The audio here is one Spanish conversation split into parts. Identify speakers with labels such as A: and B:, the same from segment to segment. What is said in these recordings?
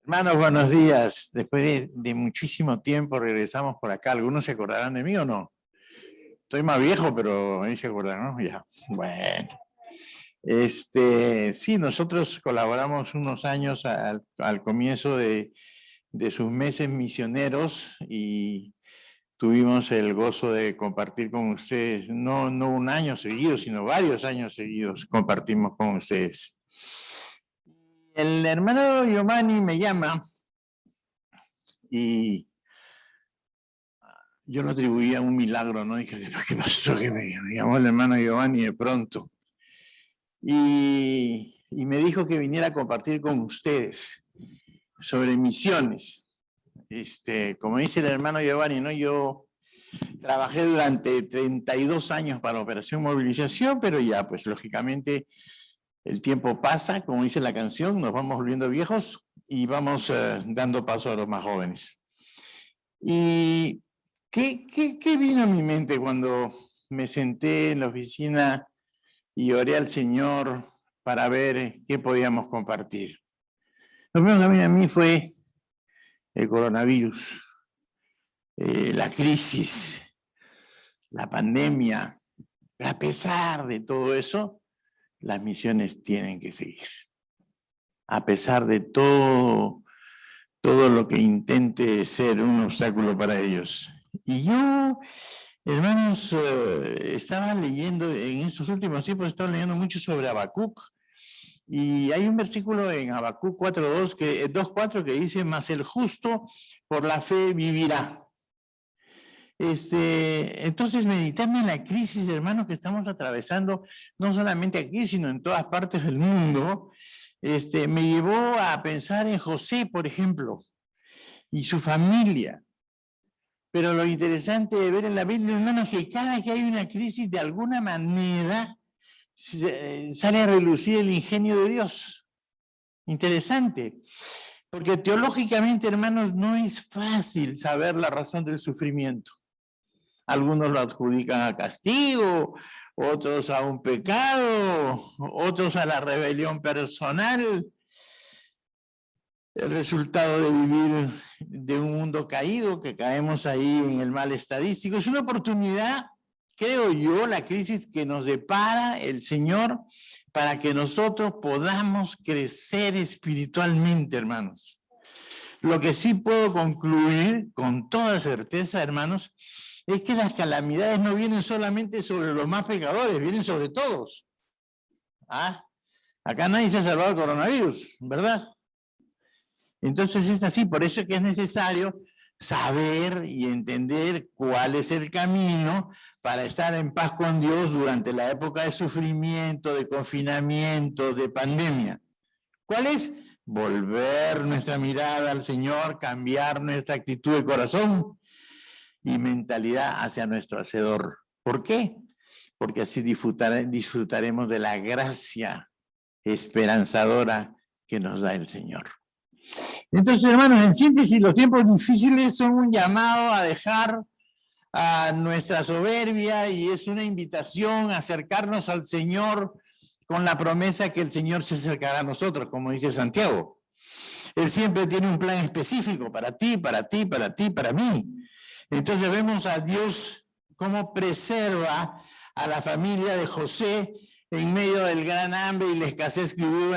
A: Hermanos, buenos días. Después de muchísimo tiempo regresamos por acá. ¿Algunos se acordarán de mí o no? Estoy más viejo, pero ahí se acordarán, ¿no? Ya. Bueno. Sí, nosotros colaboramos unos años al comienzo de sus meses misioneros y tuvimos el gozo de compartir con ustedes, no un año seguido, sino varios años seguidos compartimos con ustedes. El hermano Giovanni me llama y yo lo atribuía a un milagro, ¿no? Dije, ¿qué pasó? Que me llamó el hermano Giovanni de pronto. Y me dijo que viniera a compartir con ustedes sobre misiones. Como dice el hermano Giovanni, ¿no? Yo trabajé durante 32 años para Operación Movilización, pero ya, pues lógicamente el tiempo pasa, como dice la canción, nos vamos volviendo viejos y vamos dando paso a los más jóvenes. Y ¿Qué vino a mi mente cuando me senté en la oficina y oré al Señor para ver qué podíamos compartir? Lo primero que vino a mí fue el coronavirus, la crisis, la pandemia. Pero a pesar de todo eso, las misiones tienen que seguir. A pesar de todo lo que intente ser un obstáculo para ellos. Y yo, hermanos, estaba leyendo, en estos últimos tiempos estaba leyendo mucho sobre Habacuc, y hay un versículo en Habacuc 2:4 que dice, mas el justo por la fe vivirá. Entonces, meditando en la crisis, hermanos, que estamos atravesando, no solamente aquí, sino en todas partes del mundo, me llevó a pensar en José, por ejemplo, y su familia. Pero lo interesante de ver en la Biblia, hermanos, es que cada que hay una crisis, de alguna manera sale a relucir el ingenio de Dios. Interesante. Porque teológicamente, hermanos, no es fácil saber la razón del sufrimiento. Algunos lo adjudican a castigo, otros a un pecado, otros a la rebelión personal. El resultado de vivir de un mundo caído, que caemos ahí en el mal estadístico. Es una oportunidad, creo yo, la crisis que nos depara el Señor para que nosotros podamos crecer espiritualmente, hermanos. Lo que sí puedo concluir con toda certeza, hermanos, es que las calamidades no vienen solamente sobre los más pecadores, vienen sobre todos. Acá nadie se ha salvado del coronavirus, ¿verdad? Entonces es así, por eso es que es necesario saber y entender cuál es el camino para estar en paz con Dios durante la época de sufrimiento, de confinamiento, de pandemia. ¿Cuál es? Volver nuestra mirada al Señor, cambiar nuestra actitud de corazón y mentalidad hacia nuestro Hacedor. ¿Por qué? Porque así disfrutaremos de la gracia esperanzadora que nos da el Señor. Entonces, hermanos, en síntesis, los tiempos difíciles son un llamado a dejar a nuestra soberbia y es una invitación a acercarnos al Señor con la promesa que el Señor se acercará a nosotros, como dice Santiago. Él siempre tiene un plan específico para ti, para ti, para ti, para mí. Entonces vemos a Dios cómo preserva a la familia de José en medio del gran hambre y la escasez que hubo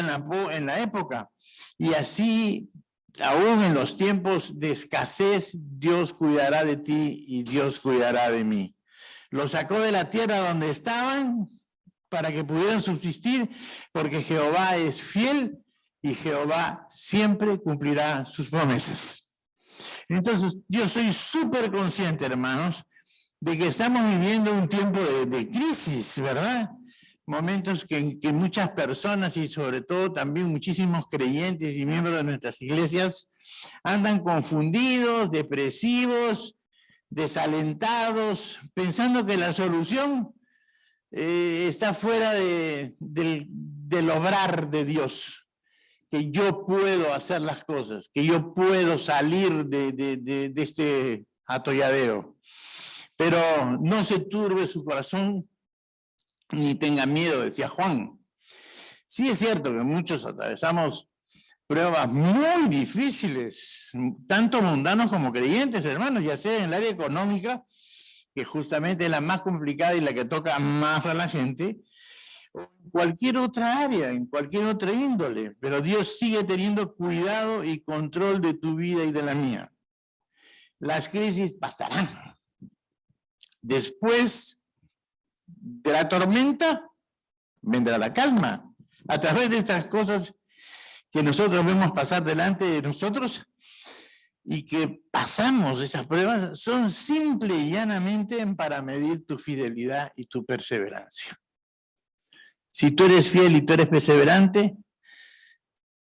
A: en la época. Y así, aún en los tiempos de escasez, Dios cuidará de ti y Dios cuidará de mí. Los sacó de la tierra donde estaban para que pudieran subsistir, porque Jehová es fiel y Jehová siempre cumplirá sus promesas. Entonces, yo soy súper consciente, hermanos, de que estamos viviendo un tiempo de crisis, ¿verdad? Momentos que muchas personas y sobre todo también muchísimos creyentes y miembros de nuestras iglesias andan confundidos, depresivos, desalentados, pensando que la solución está fuera del obrar de Dios, que yo puedo hacer las cosas, que yo puedo salir de este atolladero. Pero no se turbe su corazón ni tenga miedo, decía Juan. Sí es cierto que muchos atravesamos pruebas muy difíciles, tanto mundanos como creyentes, hermanos, ya sea en el área económica, que justamente es la más complicada y la que toca más a la gente, o en cualquier otra área, en cualquier otra índole, pero Dios sigue teniendo cuidado y control de tu vida y de la mía. Las crisis pasarán. Después de la tormenta, vendrá la calma. A través de estas cosas que nosotros vemos pasar delante de nosotros y que pasamos esas pruebas, son simple y llanamente para medir tu fidelidad y tu perseverancia. Si tú eres fiel y tú eres perseverante,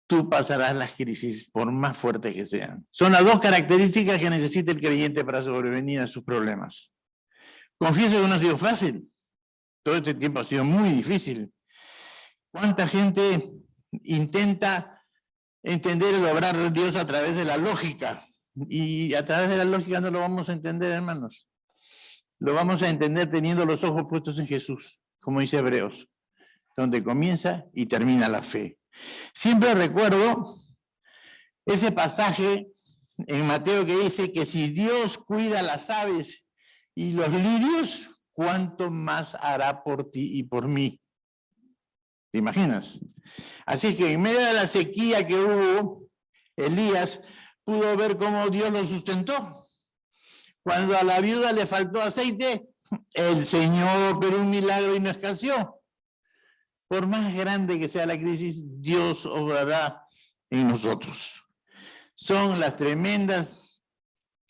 A: tú pasarás las crisis por más fuertes que sean. Son las dos características que necesita el creyente para sobrevenir a sus problemas. Confieso que no ha sido fácil. Todo este tiempo ha sido muy difícil. ¿Cuánta gente intenta entender el obrar de Dios a través de la lógica? Y a través de la lógica no lo vamos a entender, hermanos. Lo vamos a entender teniendo los ojos puestos en Jesús, como dice Hebreos, donde comienza y termina la fe. Siempre recuerdo ese pasaje en Mateo que dice que si Dios cuida las aves y los lirios, ¿cuánto más hará por ti y por mí? ¿Te imaginas? Así que en medio de la sequía que hubo, Elías pudo ver cómo Dios lo sustentó. Cuando a la viuda le faltó aceite, el Señor operó un milagro y no escaseó. Por más grande que sea la crisis, Dios obrará en nosotros. Son las tremendas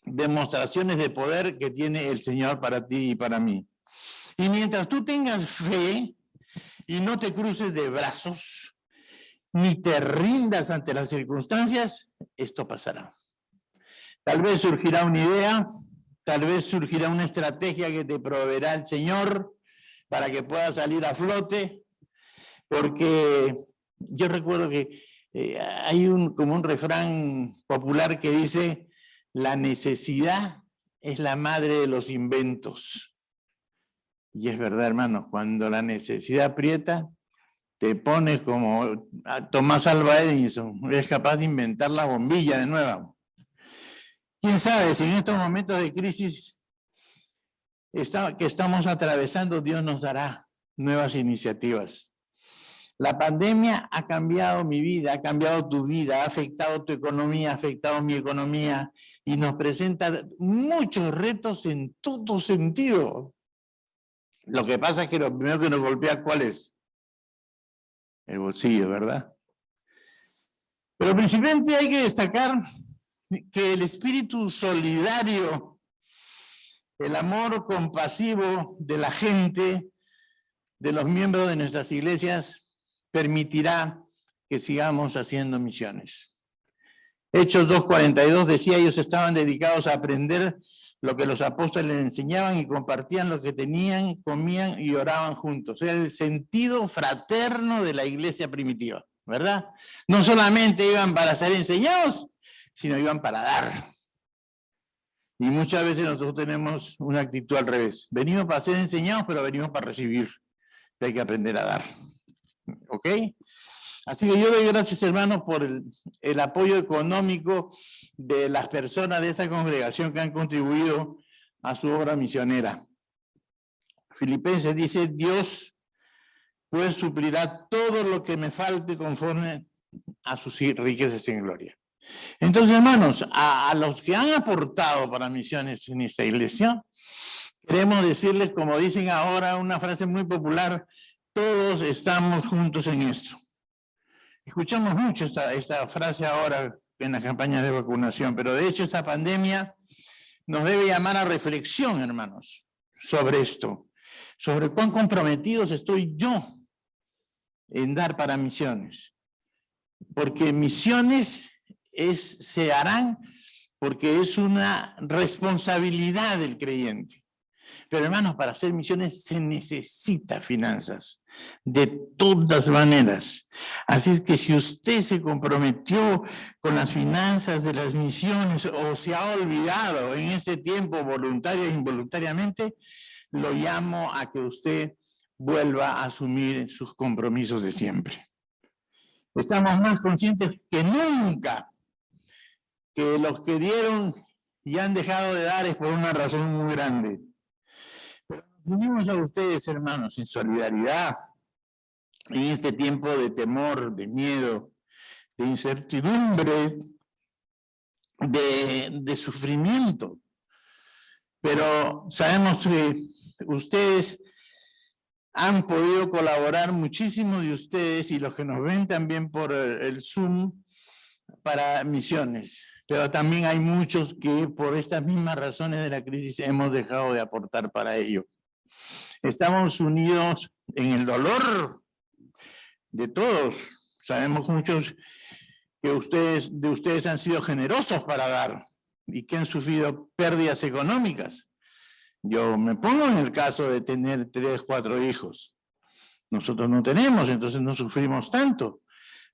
A: demostraciones de poder que tiene el Señor para ti y para mí. Y mientras tú tengas fe y no te cruces de brazos, ni te rindas ante las circunstancias, esto pasará. Tal vez surgirá una idea, tal vez surgirá una estrategia que te proveerá el Señor para que puedas salir a flote, porque yo recuerdo que hay como un refrán popular que dice, la necesidad es la madre de los inventos. Y es verdad, hermanos, cuando la necesidad aprieta, te pones como Thomas Alva Edison, es capaz de inventar la bombilla de nuevo. ¿Quién sabe si en estos momentos de crisis que estamos atravesando, Dios nos dará nuevas iniciativas? La pandemia ha cambiado mi vida, ha cambiado tu vida, ha afectado tu economía, ha afectado mi economía y nos presenta muchos retos en todo sentido. Lo que pasa es que lo primero que nos golpea, ¿cuál es? El bolsillo, ¿verdad? Pero principalmente hay que destacar que el espíritu solidario, el amor compasivo de la gente, de los miembros de nuestras iglesias, permitirá que sigamos haciendo misiones. Hechos 2:42 decía, ellos estaban dedicados a aprender lo que los apóstoles enseñaban y compartían lo que tenían, comían y oraban juntos. Era el sentido fraterno de la iglesia primitiva, ¿verdad? No solamente iban para ser enseñados, sino iban para dar. Y muchas veces nosotros tenemos una actitud al revés. Venimos para ser enseñados, pero venimos para recibir. Hay que aprender a dar. ¿Ok? Así que yo doy gracias, hermanos, por el apoyo económico de las personas de esta congregación que han contribuido a su obra misionera. Filipenses dice, Dios pues suplirá todo lo que me falte conforme a sus riquezas en gloria. Entonces, hermanos, a los que han aportado para misiones en esta iglesia, queremos decirles, como dicen ahora, una frase muy popular, todos estamos juntos en esto. Escuchamos mucho esta frase ahora en las campañas de vacunación, pero de hecho esta pandemia nos debe llamar a reflexión, hermanos, sobre esto, sobre cuán comprometidos estoy yo en dar para misiones. Porque misiones se harán porque es una responsabilidad del creyente. Pero hermanos, para hacer misiones se necesita finanzas, de todas maneras. Así es que si usted se comprometió con las finanzas de las misiones o se ha olvidado en este tiempo voluntaria e involuntariamente, lo llamo a que usted vuelva a asumir sus compromisos de siempre. Estamos más conscientes que nunca que los que dieron y han dejado de dar es por una razón muy grande. Pero nos unimos a ustedes, hermanos, en solidaridad, en este tiempo de temor, de miedo, de incertidumbre, de sufrimiento. Pero sabemos que ustedes han podido colaborar, muchísimos de ustedes, y los que nos ven también por el Zoom, para misiones. Pero también hay muchos que por estas mismas razones de la crisis hemos dejado de aportar para ello. Estamos unidos en el dolor de todos. Sabemos muchos que ustedes han sido generosos para dar y que han sufrido pérdidas económicas. Yo me pongo en el caso de tener 3, 4 hijos. Nosotros no tenemos, entonces no sufrimos tanto,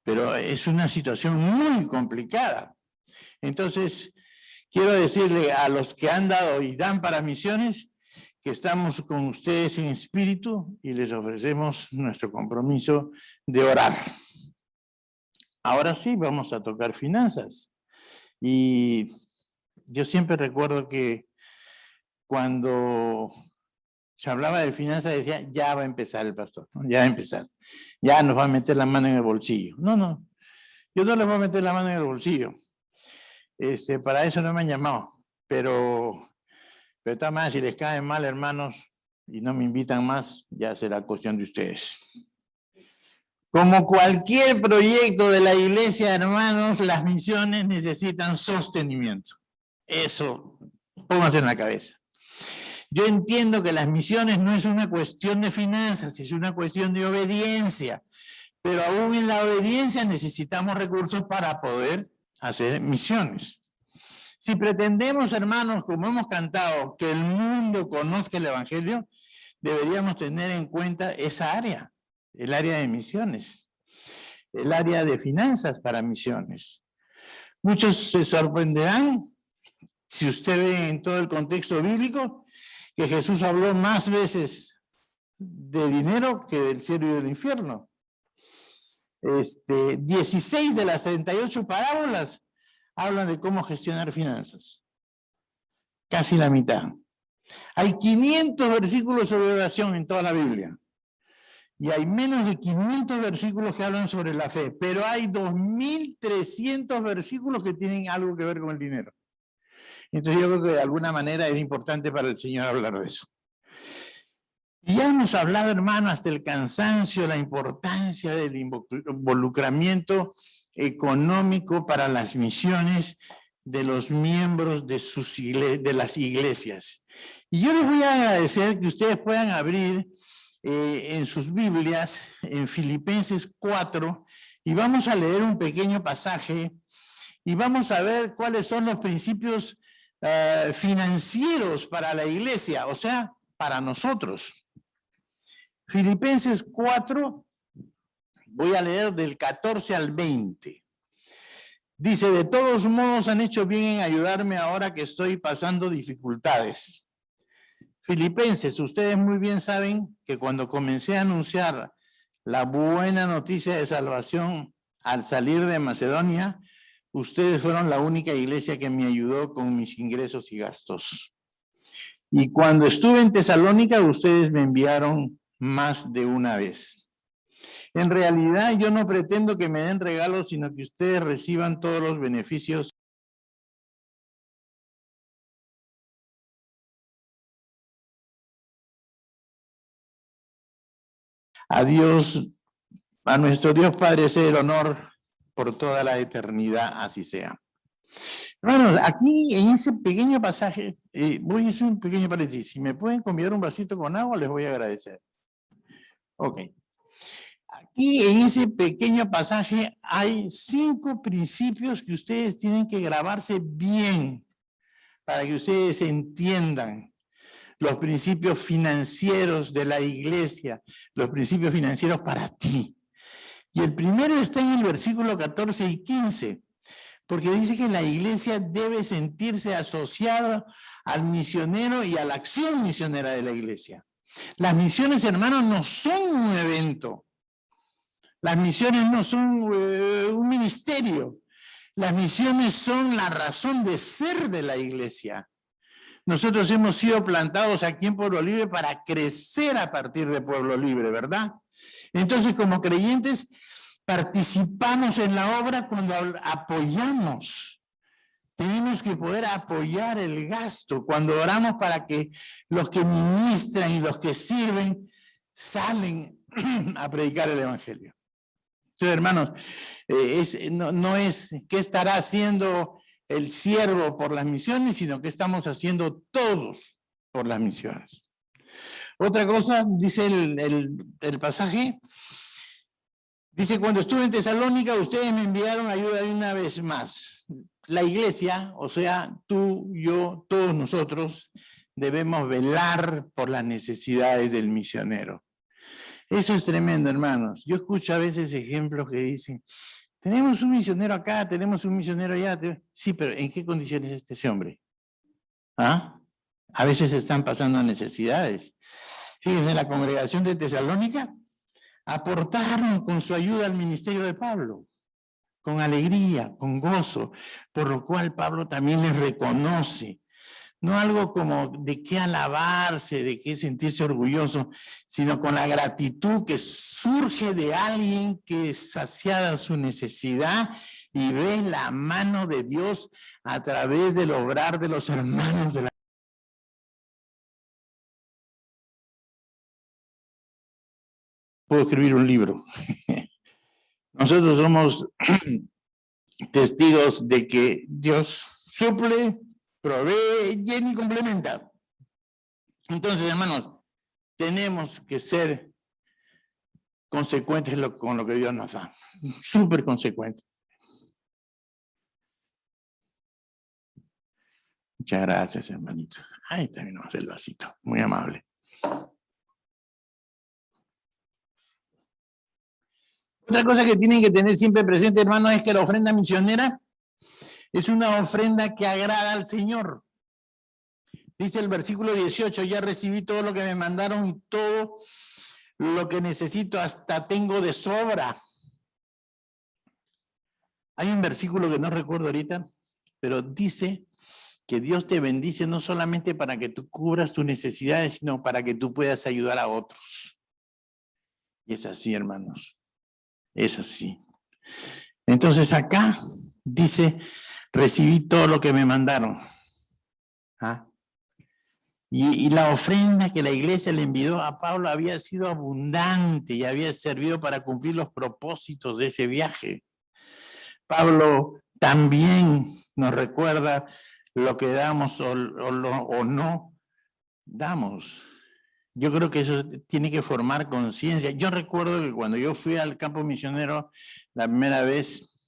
A: pero es una situación muy complicada. Entonces, quiero decirle a los que han dado y dan para misiones que estamos con ustedes en espíritu y les ofrecemos nuestro compromiso de orar. Ahora sí, vamos a tocar finanzas. Y yo siempre recuerdo que cuando se hablaba de finanzas decía, ya va a empezar el pastor, ¿no? Ya va a empezar. Ya nos va a meter la mano en el bolsillo. No, no. Yo no les voy a meter la mano en el bolsillo. Para eso no me han llamado. Pero de todas maneras, si les cae mal, hermanos, y no me invitan más, ya será cuestión de ustedes. Como cualquier proyecto de la iglesia, hermanos, las misiones necesitan sostenimiento. Eso, pónganse en la cabeza. Yo entiendo que las misiones no es una cuestión de finanzas, es una cuestión de obediencia. Pero aún en la obediencia necesitamos recursos para poder hacer misiones. Si pretendemos, hermanos, como hemos cantado, que el mundo conozca el Evangelio, deberíamos tener en cuenta esa área, el área de misiones, el área de finanzas para misiones. Muchos se sorprenderán, si usted ve en todo el contexto bíblico, que Jesús habló más veces de dinero que del cielo y del infierno. 16 de las 38 parábolas hablan de cómo gestionar finanzas. Casi la mitad. Hay 500 versículos sobre oración en toda la Biblia. Y hay menos de 500 versículos que hablan sobre la fe. Pero hay 2.300 versículos que tienen algo que ver con el dinero. Entonces yo creo que de alguna manera era importante para el Señor hablar de eso. Y ya hemos hablado, hermano, hasta el cansancio, la importancia del involucramiento económico para las misiones de los miembros de las iglesias. Y yo les voy a agradecer que ustedes puedan abrir en sus Biblias, en Filipenses 4, y vamos a leer un pequeño pasaje, y vamos a ver cuáles son los principios financieros para la iglesia, o sea, para nosotros. Filipenses 4, voy a leer del 14 al 20. Dice, de todos modos han hecho bien en ayudarme ahora que estoy pasando dificultades. Filipenses, ustedes muy bien saben que cuando comencé a anunciar la buena noticia de salvación al salir de Macedonia, ustedes fueron la única iglesia que me ayudó con mis ingresos y gastos. Y cuando estuve en Tesalónica, ustedes me enviaron más de una vez. En realidad, yo no pretendo que me den regalos, sino que ustedes reciban todos los beneficios a Dios, a nuestro Dios Padre, sea el honor por toda la eternidad, así sea. Hermanos, aquí en ese pequeño pasaje, voy a hacer un pequeño paréntesis. Si me pueden convidar un vasito con agua, les voy a agradecer. Ok. Aquí en ese pequeño pasaje hay 5 principios que ustedes tienen que grabarse bien para que ustedes entiendan los principios financieros de la iglesia, los principios financieros para ti. Y el primero está en el versículo 14 y 15, porque dice que la iglesia debe sentirse asociada al misionero y a la acción misionera de la iglesia. Las misiones, hermanos, no son un evento. Las misiones no son un ministerio. Las misiones son la razón de ser de la iglesia. Nosotros hemos sido plantados aquí en Pueblo Libre para crecer a partir de Pueblo Libre, ¿verdad? Entonces, como creyentes, participamos en la obra cuando apoyamos. Tenemos que poder apoyar el gasto cuando oramos para que los que ministran y los que sirven salen a predicar el evangelio. Entonces, hermanos, no es qué estará haciendo el siervo por las misiones, sino que estamos haciendo todos por las misiones. Otra cosa, dice el pasaje, dice, cuando estuve en Tesalónica, ustedes me enviaron ayuda una vez más. La iglesia, o sea, tú, yo, todos nosotros, debemos velar por las necesidades del misionero. Eso es tremendo, hermanos. Yo escucho a veces ejemplos que dicen, tenemos un misionero acá, tenemos un misionero allá. Sí, pero ¿en qué condiciones está ese hombre? ¿Ah? A veces están pasando necesidades. Fíjense, en la congregación de Tesalónica aportaron con su ayuda al ministerio de Pablo, con alegría, con gozo, por lo cual Pablo también les reconoce. No algo como de qué alabarse, de qué sentirse orgulloso, sino con la gratitud que surge de alguien que es saciada su necesidad y ve la mano de Dios a través del obrar de los hermanos de la... Puedo escribir un libro. Nosotros somos testigos de que Dios suple, provee, llena y complementa. Entonces, hermanos, tenemos que ser consecuentes con lo que Dios nos da. Súper consecuentes. Muchas gracias, hermanito. Ahí terminamos el vasito. Muy amable. Otra cosa que tienen que tener siempre presente, hermano, es que la ofrenda misionera es una ofrenda que agrada al Señor. Dice el versículo 18, ya recibí todo lo que me mandaron y todo lo que necesito, hasta tengo de sobra. Hay un versículo que no recuerdo ahorita, pero dice que Dios te bendice no solamente para que tú cubras tus necesidades, sino para que tú puedas ayudar a otros. Y es así, hermanos. Es así. Entonces acá dice, recibí todo lo que me mandaron. ¿Ah? Y la ofrenda que la iglesia le envió a Pablo había sido abundante y había servido para cumplir los propósitos de ese viaje. Pablo también nos recuerda lo que damos o no damos. Yo creo que eso tiene que formar conciencia. Yo recuerdo que cuando yo fui al campo misionero la primera vez,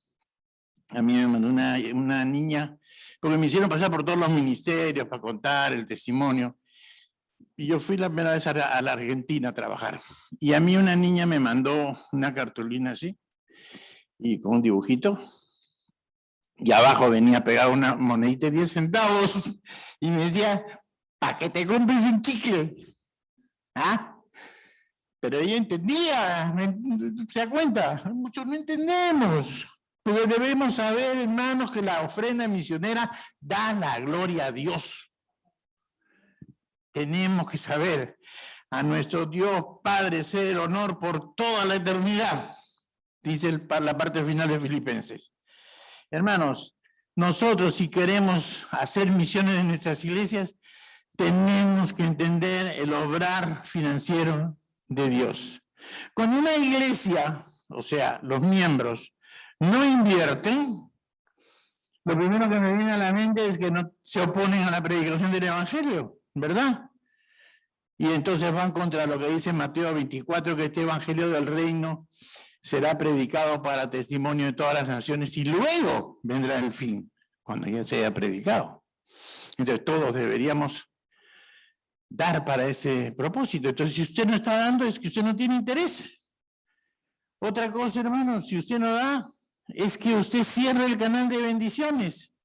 A: a mí me mandó una niña, porque me hicieron pasar por todos los ministerios para contar el testimonio. Y yo fui la primera vez a la Argentina a trabajar. Y a mí una niña me mandó una cartulina así, y con un dibujito. Y abajo venía pegada una monedita de 10 centavos. Y me decía, ¿para que te compres un chicle? ¿Ah? Pero ella entendía, ¿se da cuenta? Muchos no entendemos. Porque debemos saber, hermanos, que la ofrenda misionera da la gloria a Dios. Tenemos que saber, a nuestro Dios Padre sea el honor por toda la eternidad, dice la parte final de Filipenses. Hermanos, nosotros si queremos hacer misiones en nuestras iglesias, tenemos que entender el obrar financiero de Dios. Cuando una iglesia, o sea, los miembros, no invierten, lo primero que me viene a la mente es que no se oponen a la predicación del evangelio, ¿verdad? Y entonces van contra lo que dice Mateo 24, que este evangelio del reino será predicado para testimonio de todas las naciones y luego vendrá el fin, cuando ya se haya predicado. Entonces todos deberíamos dar para ese propósito. Entonces si usted no está dando es que usted no tiene interés. Otra cosa, hermanos, si usted no da, es que usted cierra el canal de bendiciones.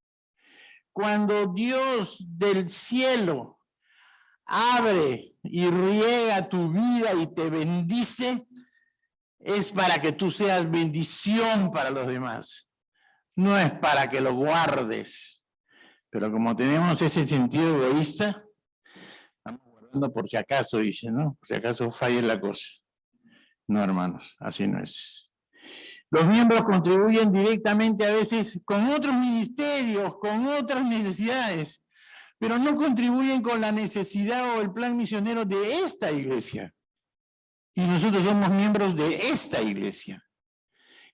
A: Cuando Dios del cielo abre y riega tu vida y te bendice, es para que tú seas bendición para los demás. No es para que lo guardes. Pero como tenemos ese sentido egoísta, estamos guardando por si acaso, dice, ¿no? Por si acaso falle la cosa. No, hermanos, así no es. Los miembros contribuyen directamente a veces con otros ministerios, con otras necesidades, pero no contribuyen con la necesidad o el plan misionero de esta iglesia. Y nosotros somos miembros de esta iglesia.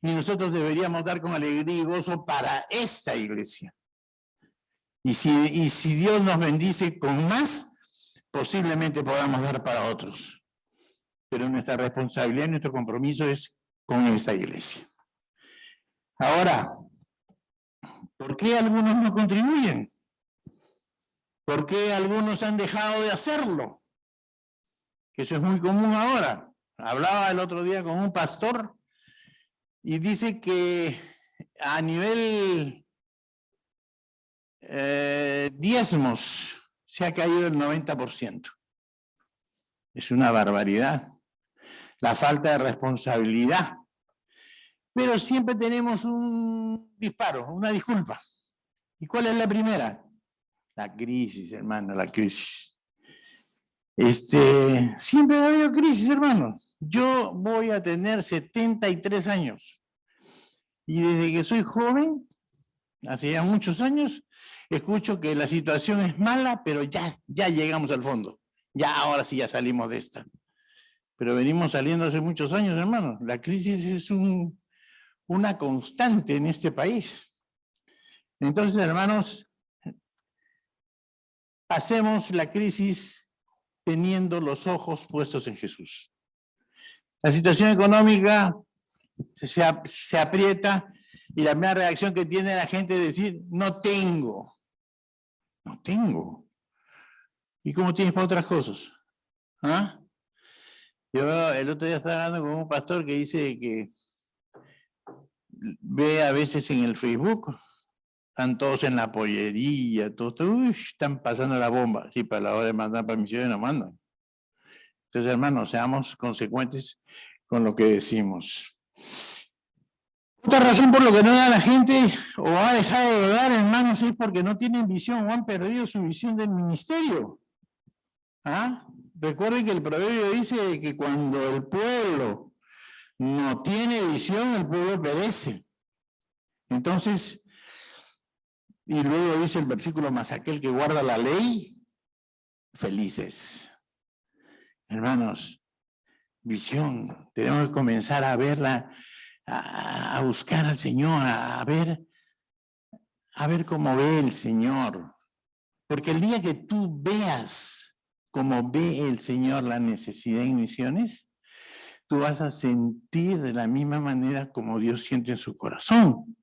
A: Y nosotros deberíamos dar con alegría y gozo para esta iglesia. Y si Dios nos bendice con más, posiblemente podamos dar para otros. Pero nuestra responsabilidad y nuestro compromiso es con esa iglesia. Ahora, ¿por qué algunos no contribuyen? ¿Por qué algunos han dejado de hacerlo? Que eso es muy común ahora. Hablaba el otro día con un pastor y dice que a nivel diezmos se ha caído el 90%. Es una barbaridad. La falta de responsabilidad. Pero siempre tenemos un disparo, una disculpa. ¿Y cuál es la primera? La crisis, hermano, la crisis. Siempre ha habido crisis, hermano. Yo voy a tener 73 años. Y desde que soy joven, hace ya muchos años, escucho que la situación es mala, pero ya llegamos al fondo. Ya ahora sí ya salimos de esta. Pero venimos saliendo hace muchos años, hermano. La crisis es una constante en este país. Entonces, hermanos, pasemos la crisis teniendo los ojos puestos en Jesús. La situación económica se aprieta y la primera reacción que tiene la gente es decir, no tengo. No tengo. ¿Y cómo tienes para otras cosas? ¿Ah? Yo el otro día estaba hablando con un pastor que dice que ve a veces en el Facebook, están todos en la pollería, todos están pasando la bomba. Sí, para la hora de mandar para misiones no mandan. Entonces, hermanos, seamos consecuentes con lo que decimos. Otra razón por lo que no da la gente o ha dejado de dar, hermanos, es porque no tienen visión o han perdido su visión del ministerio. ¿Ah? Recuerden que el proverbio dice que cuando el pueblo no tiene visión, el pueblo perece. Entonces, y luego dice el versículo, más aquel que guarda la ley, felices. Hermanos, visión. Tenemos que comenzar a verla, a buscar al Señor, a ver cómo ve el Señor. Porque el día que tú veas cómo ve el Señor la necesidad en misiones, tú vas a sentir de la misma manera como Dios siente en su corazón.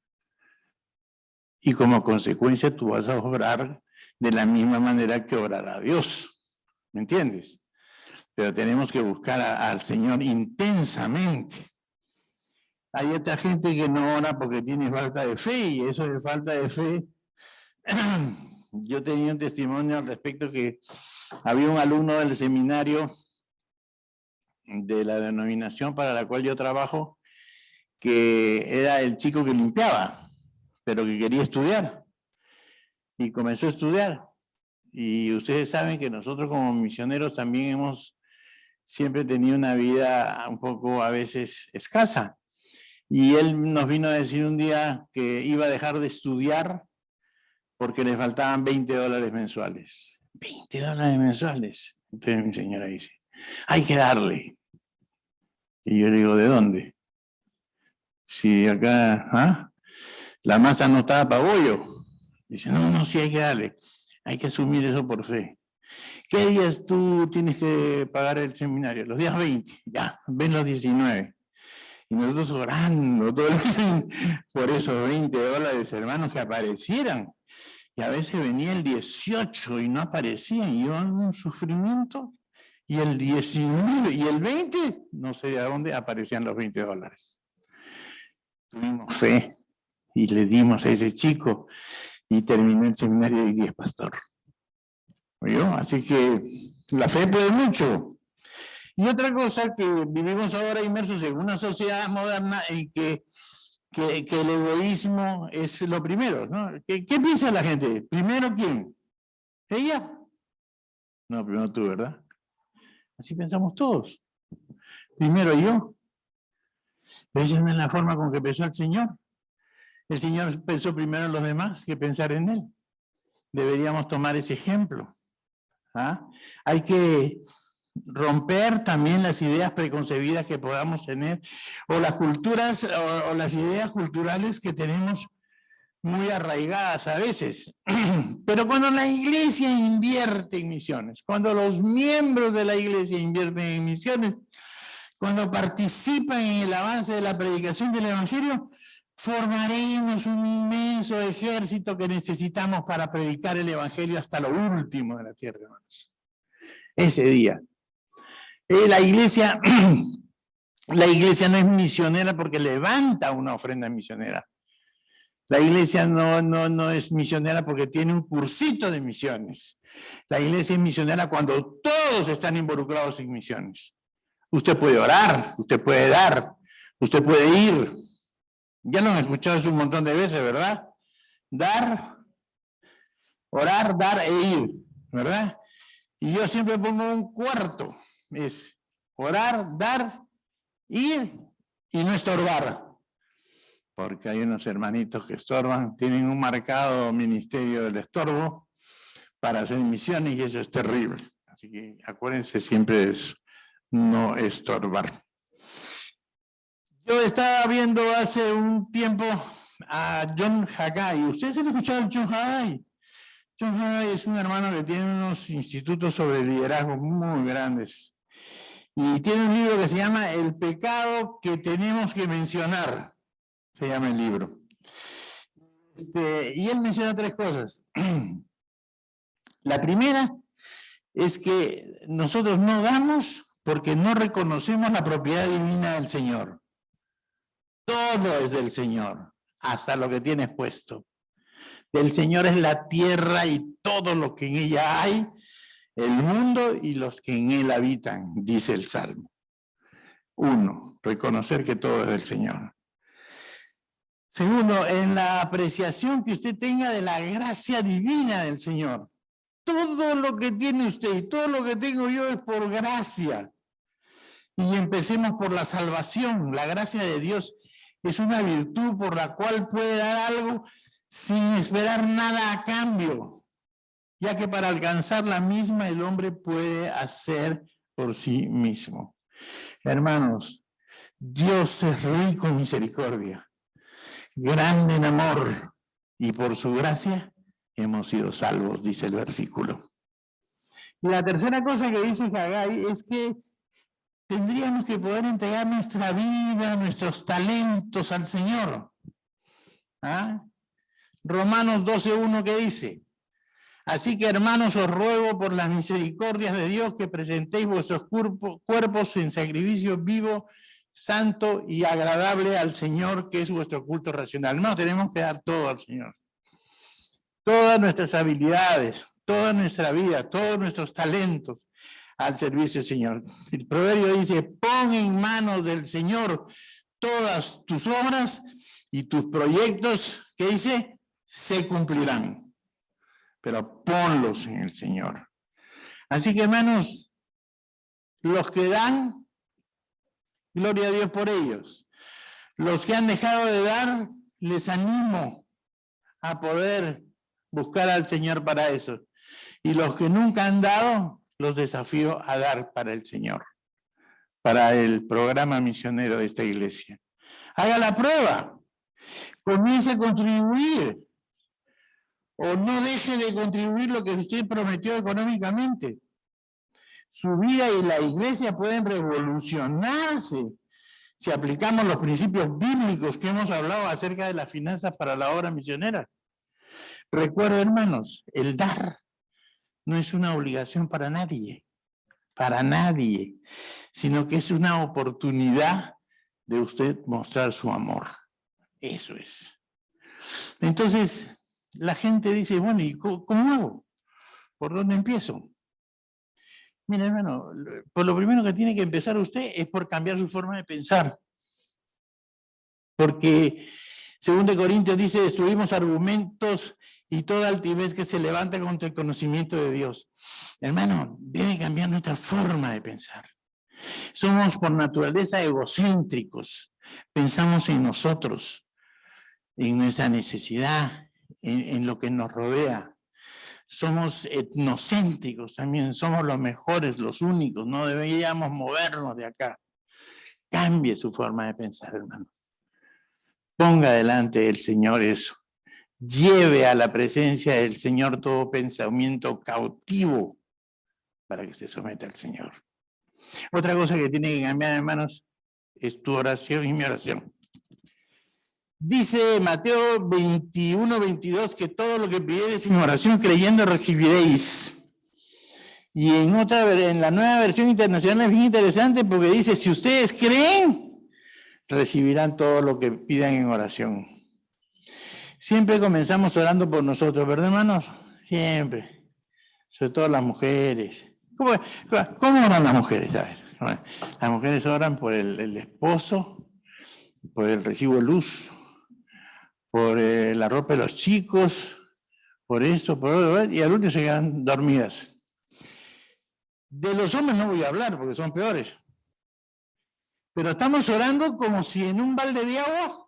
A: Y como consecuencia tú vas a obrar de la misma manera que obrará Dios. ¿Me entiendes? Pero tenemos que buscar al Señor intensamente. Hay otra gente que no ora porque tiene falta de fe, y eso de falta de fe, yo tenía un testimonio al respecto que había un alumno del seminario de la denominación para la cual yo trabajo, que era el chico que limpiaba, pero que quería estudiar. Y comenzó a estudiar. Y ustedes saben que nosotros como misioneros también hemos siempre tenido una vida un poco a veces escasa. Y él nos vino a decir un día que iba a dejar de estudiar porque le faltaban $20 mensuales. $20 mensuales. Entonces mi señora dice, hay que darle. Y yo le digo, ¿de dónde? Si acá la masa no estaba para bollo. Dice, no, sí hay que darle. Hay que asumir eso por fe. ¿Qué días tú tienes que pagar el seminario? Los días 20. Ya, ven los 19. Y nosotros orando todo el día por esos $20, hermanos, que aparecieran. Y a veces venía el 18 y no aparecían. Y yo en un sufrimiento. Y el 19 y el 20, no sé de dónde aparecían los $20. Tuvimos fe y le dimos a ese chico y terminé el seminario y es pastor. ¿Oyó? Así que la fe puede mucho. Y otra cosa que vivimos ahora inmersos en una sociedad moderna en que el egoísmo es lo primero, ¿no? ¿Qué piensa la gente? ¿Primero quién? ¿Ella? No, primero tú, ¿verdad? Así pensamos todos. Primero yo. Pero esa no es la forma con que pensó el Señor. El Señor pensó primero en los demás que pensar en Él. Deberíamos tomar ese ejemplo. ¿Ah? Hay que romper también las ideas preconcebidas que podamos tener, o las culturas, o las ideas culturales que tenemos muy arraigadas a veces. Pero cuando la iglesia invierte en misiones, cuando los miembros de la iglesia invierten en misiones, cuando participan en el avance de la predicación del evangelio, formaremos un inmenso ejército que necesitamos para predicar el evangelio hasta lo último de la tierra, hermanos. Ese día. La iglesia no es misionera porque levanta una ofrenda misionera. La iglesia no es misionera porque tiene un cursito de misiones. La iglesia es misionera cuando todos están involucrados en misiones. Usted puede orar, usted puede dar, usted puede ir. Ya lo han escuchado eso un montón de veces, ¿verdad? Dar, orar, dar e ir, ¿verdad? Y yo siempre pongo un cuarto. Es orar, dar, ir y no estorbar. Porque hay unos hermanitos que estorban, tienen un marcado ministerio del estorbo para hacer misiones y eso es terrible. Así que acuérdense siempre de eso, no estorbar. Yo estaba viendo hace un tiempo a John Haggai. ¿Ustedes han escuchado a John Haggai? John Haggai es un hermano que tiene unos institutos sobre liderazgo muy grandes. Y tiene un libro que se llama El pecado que tenemos que mencionar. Se llama el libro. Y él menciona 3 cosas. La primera es que nosotros no damos porque no reconocemos la propiedad divina del Señor. Todo es del Señor, hasta lo que tienes puesto. Del Señor es la tierra y todo lo que en ella hay, el mundo y los que en él habitan, dice el Salmo. 1, reconocer que todo es del Señor. Segundo, en la apreciación que usted tenga de la gracia divina del Señor. Todo lo que tiene usted y todo lo que tengo yo es por gracia. Y empecemos por la salvación. La gracia de Dios es una virtud por la cual puede dar algo sin esperar nada a cambio, ya que para alcanzar la misma el hombre puede hacer por sí mismo. Hermanos, Dios es rico en misericordia, grande en amor, y por su gracia hemos sido salvos, dice el versículo. Y la tercera cosa que dice Haggai es que tendríamos que poder entregar nuestra vida, nuestros talentos al Señor. ¿Ah? Romanos 12:1, ¿qué dice? Así que, hermanos, os ruego por las misericordias de Dios que presentéis vuestros cuerpos en sacrificio vivo, santo y agradable al Señor, que es vuestro culto racional. No, tenemos que dar todo al Señor. Todas nuestras habilidades, toda nuestra vida, todos nuestros talentos al servicio del Señor. El proverbio dice, pon en manos del Señor todas tus obras y tus proyectos, ¿qué dice? Se cumplirán. Pero ponlos en el Señor. Así que, hermanos, los que dan, gloria a Dios por ellos. Los que han dejado de dar, les animo a poder buscar al Señor para eso. Y los que nunca han dado, los desafío a dar para el Señor, para el programa misionero de esta iglesia. Haga la prueba, comience a contribuir, o no deje de contribuir lo que usted prometió económicamente. Su vida y la iglesia pueden revolucionarse si aplicamos los principios bíblicos que hemos hablado acerca de las finanzas para la obra misionera. Recuerden, hermanos, el dar no es una obligación para nadie, sino que es una oportunidad de usted mostrar su amor. Eso es. Entonces, la gente dice, bueno, ¿y cómo hago? ¿Por dónde empiezo? Mira, hermano, por lo primero que tiene que empezar usted es por cambiar su forma de pensar. Porque, según de Corintios dice, destruimos argumentos y toda altivez que se levanta contra el conocimiento de Dios. Hermano, debe cambiar nuestra forma de pensar. Somos por naturaleza egocéntricos. Pensamos en nosotros, en nuestra necesidad, en lo que nos rodea. Somos etnocéntricos también, somos los mejores, los únicos, no deberíamos movernos de acá. Cambie su forma de pensar, hermano. Ponga delante del Señor eso. Lleve a la presencia del Señor todo pensamiento cautivo para que se someta al Señor. Otra cosa que tiene que cambiar, hermanos, es tu oración y mi oración. Dice Mateo 21, 22, que todo lo que pidiereis en oración creyendo recibiréis. Y en la nueva versión internacional es bien interesante porque dice, si ustedes creen, recibirán todo lo que pidan en oración. Siempre comenzamos orando por nosotros, ¿verdad, hermanos? Siempre. Sobre todo las mujeres. ¿Cómo oran las mujeres? A ver, las mujeres oran por el esposo, por el recibo de luz, por la ropa de los chicos, por eso, por otro, y al último se quedan dormidas. De los hombres no voy a hablar porque son peores. Pero estamos orando como si en un balde de agua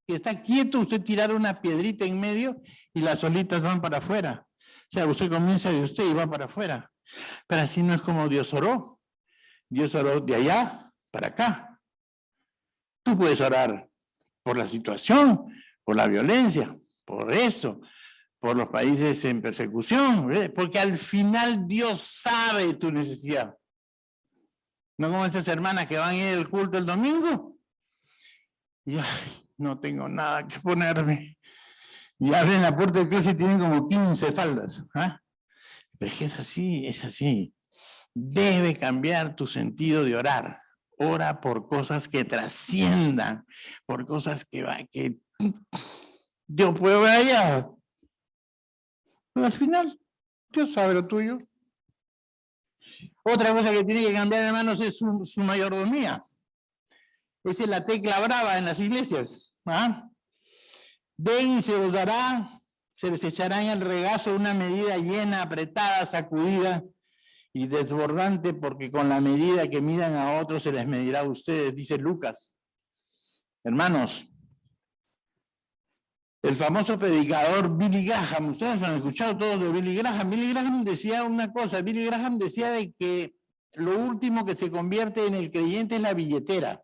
A: que está quieto, usted tirara una piedrita en medio y las olitas van para afuera. O sea, usted comienza de usted y va para afuera. Pero así no es como Dios oró. Dios oró de allá para acá. Tú puedes orar por la situación, por la violencia, por esto, por los países en persecución, porque al final Dios sabe tu necesidad. ¿No como esas hermanas que van a ir al culto el domingo? Y ay, no tengo nada que ponerme. Y abren la puerta del closet y tienen como 15 faldas. ¿Ah? Pero es que es así, es así. Debe cambiar tu sentido de orar. Ora por cosas que trasciendan, por cosas que Dios puede ver allá. Pero al final, Dios sabe lo tuyo. Otra cosa que tiene que cambiar, hermanos, es su mayordomía. Esa es la tecla brava en las iglesias. ¿Ah? Den y se os dará, se les echará en el regazo una medida llena, apretada, sacudida y desbordante, porque con la medida que midan a otros se les medirá a ustedes, dice Lucas. Hermanos, el famoso predicador Billy Graham, ustedes han escuchado todos de Billy Graham. Billy Graham decía una cosa, Billy Graham decía de que lo último que se convierte en el creyente es la billetera.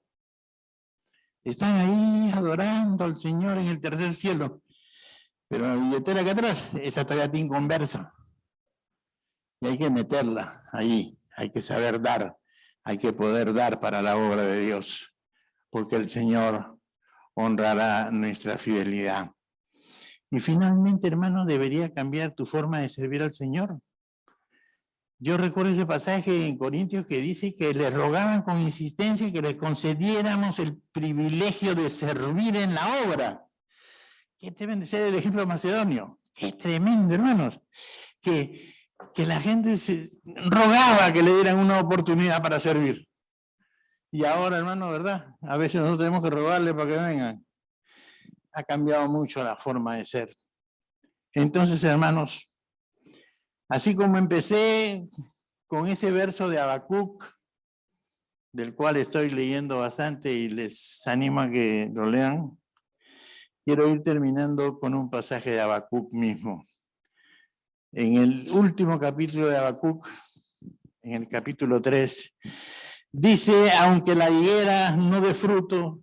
A: Están ahí adorando al Señor en el tercer cielo. Pero la billetera acá atrás, esa todavía tiene conversa. Y hay que meterla ahí. Hay que saber dar. Hay que poder dar para la obra de Dios. Porque el Señor honrará nuestra fidelidad. Y finalmente, hermano, debería cambiar tu forma de servir al Señor. Yo recuerdo ese pasaje en Corintios que dice que les rogaban con insistencia que les concediéramos el privilegio de servir en la obra. Qué tremendo, ese era el ejemplo macedonio. Qué tremendo, hermanos. Que la gente se rogaba que le dieran una oportunidad para servir. Y ahora, hermano, ¿verdad? A veces nosotros tenemos que rogarle para que vengan. Ha cambiado mucho la forma de ser. Entonces, hermanos, así como empecé con ese verso de Habacuc, del cual estoy leyendo bastante y les animo a que lo lean, quiero ir terminando con un pasaje de Habacuc mismo. En el último capítulo de Habacuc, en el capítulo 3, dice, aunque la higuera no dé fruto,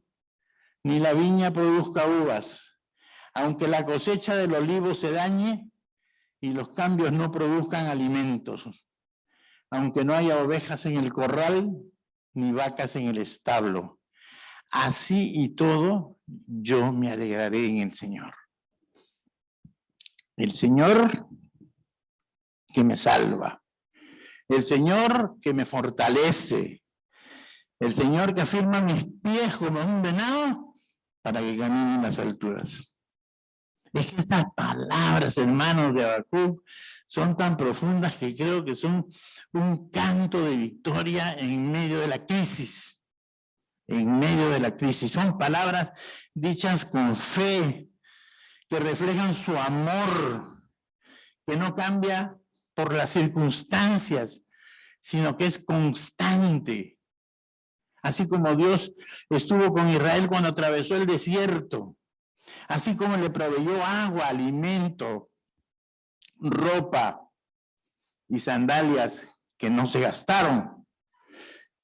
A: ni la viña produzca uvas, aunque la cosecha del olivo se dañe y los cambios no produzcan alimentos, aunque no haya ovejas en el corral, ni vacas en el establo, así y todo, yo me alegraré en el Señor. El Señor que me salva, el Señor que me fortalece, el Señor que afirma mis pies como un venado para que camine en las alturas. Es que estas palabras, hermanos, de Habacuc son tan profundas que creo que son un canto de victoria en medio de la crisis. En medio de la crisis. Son palabras dichas con fe, que reflejan su amor, que no cambia por las circunstancias, sino que es constante. Así como Dios estuvo con Israel cuando atravesó el desierto, así como le proveyó agua, alimento, ropa y sandalias que no se gastaron,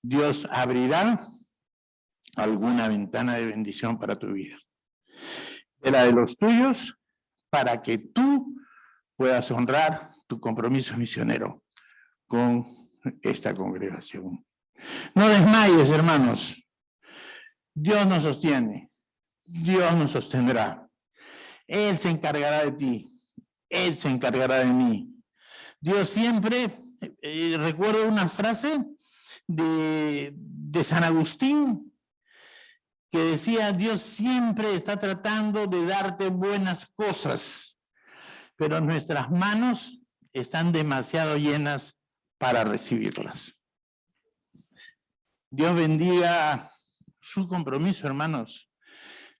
A: Dios abrirá alguna ventana de bendición para tu vida. De la de los tuyos, para que tú puedas honrar tu compromiso misionero con esta congregación. No desmayes, hermanos. Dios nos sostiene. Dios nos sostendrá. Él se encargará de ti. Él se encargará de mí. Dios siempre, recuerdo una frase de San Agustín, que decía, Dios siempre está tratando de darte buenas cosas, pero nuestras manos están demasiado llenas para recibirlas. Dios bendiga su compromiso, hermanos.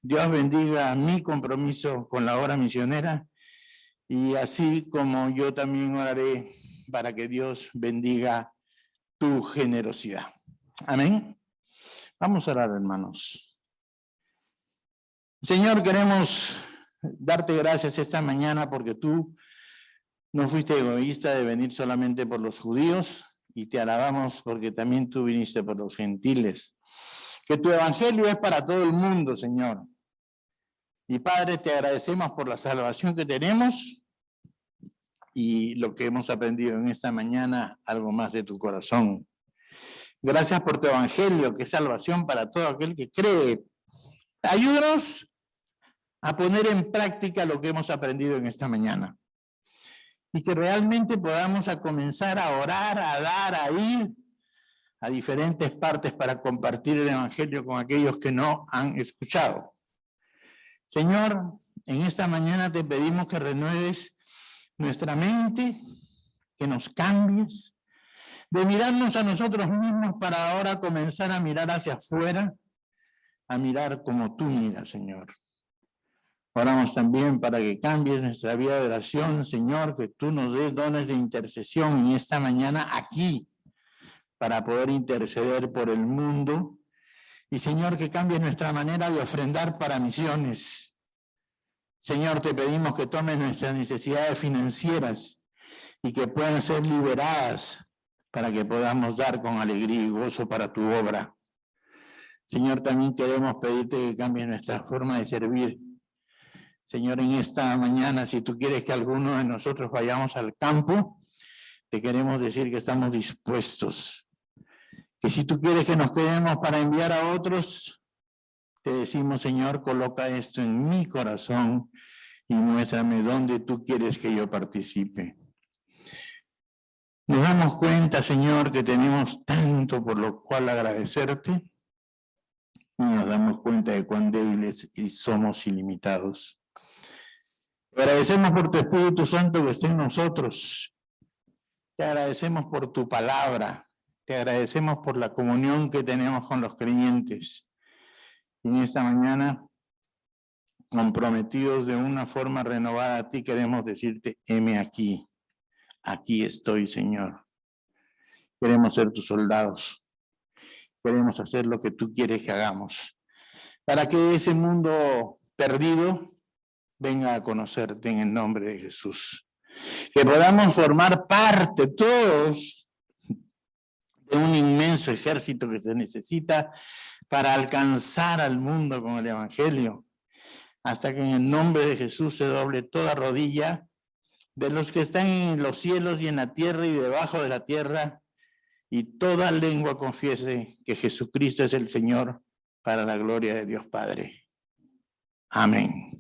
A: Dios bendiga mi compromiso con la obra misionera, y así como yo también oraré para que Dios bendiga tu generosidad. Amén. Vamos a orar, hermanos. Señor, queremos darte gracias esta mañana porque tú no fuiste egoísta de venir solamente por los judíos, y te alabamos porque también tú viniste por los gentiles. Que tu evangelio es para todo el mundo, Señor. Y Padre, te agradecemos por la salvación que tenemos y lo que hemos aprendido en esta mañana, algo más de tu corazón. Gracias por tu evangelio, que es salvación para todo aquel que cree. Ayúdanos a poner en práctica lo que hemos aprendido en esta mañana. Y que realmente podamos a comenzar a orar, a dar, a ir a diferentes partes para compartir el evangelio con aquellos que no han escuchado. Señor, en esta mañana te pedimos que renueves nuestra mente, que nos cambies, de mirarnos a nosotros mismos para ahora comenzar a mirar hacia afuera, a mirar como tú miras, Señor. Oramos también para que cambies nuestra vida de oración, Señor, que tú nos des dones de intercesión en esta mañana aquí, para poder interceder por el mundo. Y, Señor, que cambies nuestra manera de ofrendar para misiones. Señor, te pedimos que tomes nuestras necesidades financieras y que puedan ser liberadas para que podamos dar con alegría y gozo para tu obra. Señor, también queremos pedirte que cambies nuestra forma de servir. Señor, en esta mañana, si tú quieres que alguno de nosotros vayamos al campo, te queremos decir que estamos dispuestos. Que si tú quieres que nos quedemos para enviar a otros, te decimos, Señor, coloca esto en mi corazón y muéstrame dónde tú quieres que yo participe. Nos damos cuenta, Señor, que tenemos tanto por lo cual agradecerte, y nos damos cuenta de cuán débiles y somos ilimitados. Te agradecemos por tu Espíritu Santo que está en nosotros. Te agradecemos por tu palabra. Te agradecemos por la comunión que tenemos con los creyentes. Y en esta mañana, comprometidos de una forma renovada a ti, queremos decirte, heme aquí. Aquí estoy, Señor. Queremos ser tus soldados. Queremos hacer lo que tú quieres que hagamos. Para que ese mundo perdido venga a conocerte en el nombre de Jesús. Que podamos formar parte todos de un inmenso ejército que se necesita para alcanzar al mundo con el evangelio. Hasta que en el nombre de Jesús se doble toda rodilla de los que están en los cielos y en la tierra y debajo de la tierra, y toda lengua confiese que Jesucristo es el Señor, para la gloria de Dios Padre. Amén.